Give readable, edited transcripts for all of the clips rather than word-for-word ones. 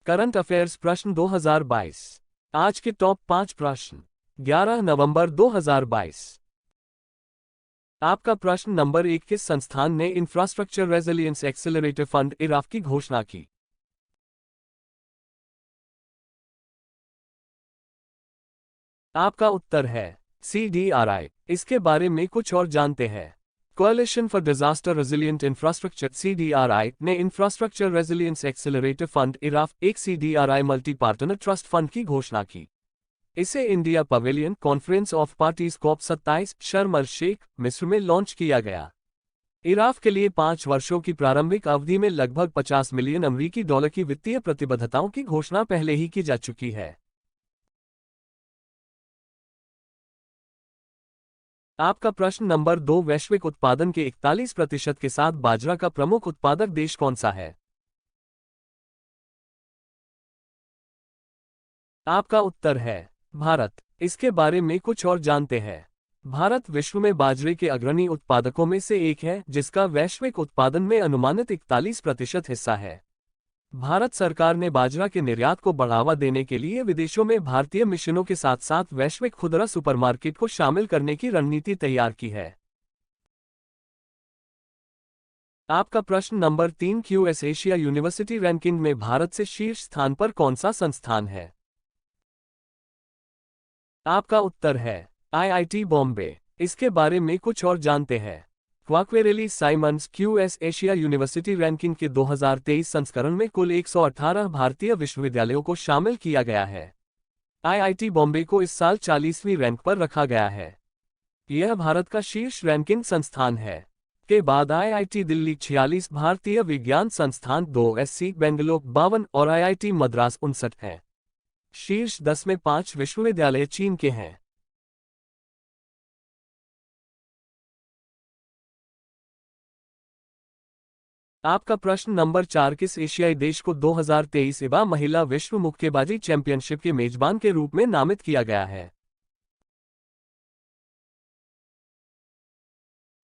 Current affairs प्रश्न 2022। आज के टॉप 5 प्रश्न 11 नवंबर 2022। आपका प्रश्न नंबर 1, किस संस्थान ने इंफ्रास्ट्रक्चर रेजिलियंस एक्सेलरेटर फंड इराफ की घोषणा की? आपका उत्तर है CDRI। इसके बारे में कुछ और जानते हैं। Coalition for disaster resilient infrastructure CDRI ने infrastructure resilience accelerator fund IRAF एक CDRI multi partner trust fund की घोषणा की। इसे India pavilion conference of parties COP 27 शर्म अल शेख मिस्र में लॉन्च किया गया। इराफ के लिए 5 वर्षों की प्रारंभिक अवधि में लगभग $50 मिलियन की वित्तीय प्रतिबद्धताओं की घोषणा पहले ही की जा चुकी है। आपका प्रश्न नंबर 2, वैश्विक उत्पादन के 41% के साथ बाजरा का प्रमुख उत्पादक देश कौन सा है? आपका उत्तर है भारत। इसके बारे में कुछ और जानते हैं। भारत विश्व में बाजरे के अग्रणी उत्पादकों में से एक है, जिसका वैश्विक उत्पादन में अनुमानित 41% हिस्सा है। भारत सरकार ने बाजरा के निर्यात को बढ़ावा देने के लिए विदेशों में भारतीय मिशनों के साथ साथ वैश्विक खुदरा सुपरमार्केट को शामिल करने की रणनीति तैयार की है। आपका प्रश्न number 3, QS Asia university ranking में भारत से शीर्ष स्थान पर कौन सा संस्थान है? आपका उत्तर है IIT बॉम्बे। इसके बारे में कुछ और जानते हैं। Quacquarelli Symonds QS Asia university ranking के 2023 संस्करण में कुल 118 भारतीय विश्वविद्यालयों को शामिल किया गया है। IIT बॉम्बे को इस साल 40वीं रैंक पर रखा गया है। यह भारत का शीर्ष रैंकिंग संस्थान है। के बाद IIT दिल्ली 46, भारतीय विज्ञान संस्थान 2, SC बेंगलोर 52 और IIT मद्रास 59 हैं। शीर्ष 10 में 5 विश्वविद्यालय चीन के हैं। आपका प्रश्न नंबर 4, किस एशियाई देश को 2023 IBA महिला विश्व मुक्केबाजी चैंपियनशिप के मेजबान के रूप में नामित किया गया है?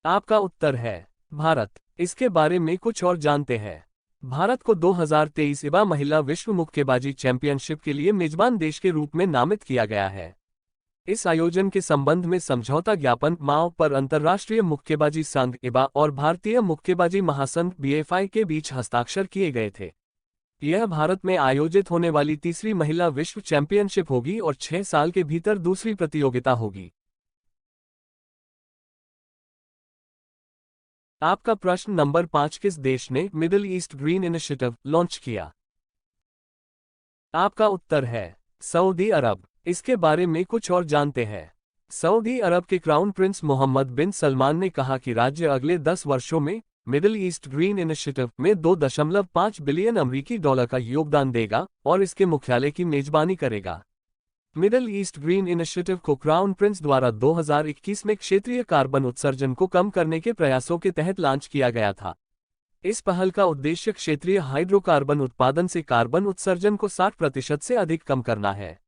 आपका उत्तर है भारत। इसके बारे में कुछ और जानते हैं। भारत को 2023 IBA महिला विश्व मुक्केबाजी चैंपियनशिप के लिए मेजबान देश के रूप में नामित किया गया है। इस आयोजन के संबंध में समझौता ज्ञापन MAO पर अंतर्राष्ट्रीय मुक्केबाजी संघ IBA और भारतीय मुक्केबाजी महासंघ BFI के बीच हस्ताक्षर किए गए थे। यह भारत में आयोजित होने वाली तीसरी महिला विश्व चैंपियनशिप होगी और 6 साल के भीतर दूसरी प्रतियोगिता होगी। आपका प्रश्न नंबर 5, किस देश ने middle east green initiative launch किया? आपका उत्तर है सऊदी अरब। इसके बारे में कुछ और जानते हैं। सऊदी अरब के क्राउन प्रिंस मोहम्मद बिन सलमान ने कहा कि राज्य अगले 10 वर्षों में मिडिल ईस्ट ग्रीन इनिशिएटिव में $2.5 बिलियन का योगदान देगा और इसके मुख्यालय की मेजबानी करेगा। मिडिल ईस्ट ग्रीन इनिशिएटिव को क्राउन प्रिंस द्वारा 2021 में क्षेत्रीय कार्बन उत्सर्जन को कम करने के प्रयासों के तहत लॉन्च किया गया था। इस पहल का उद्देश्य क्षेत्रीय हाइड्रोकार्बन उत्पादन से कार्बन उत्सर्जन को 60% से अधिक कम करना है।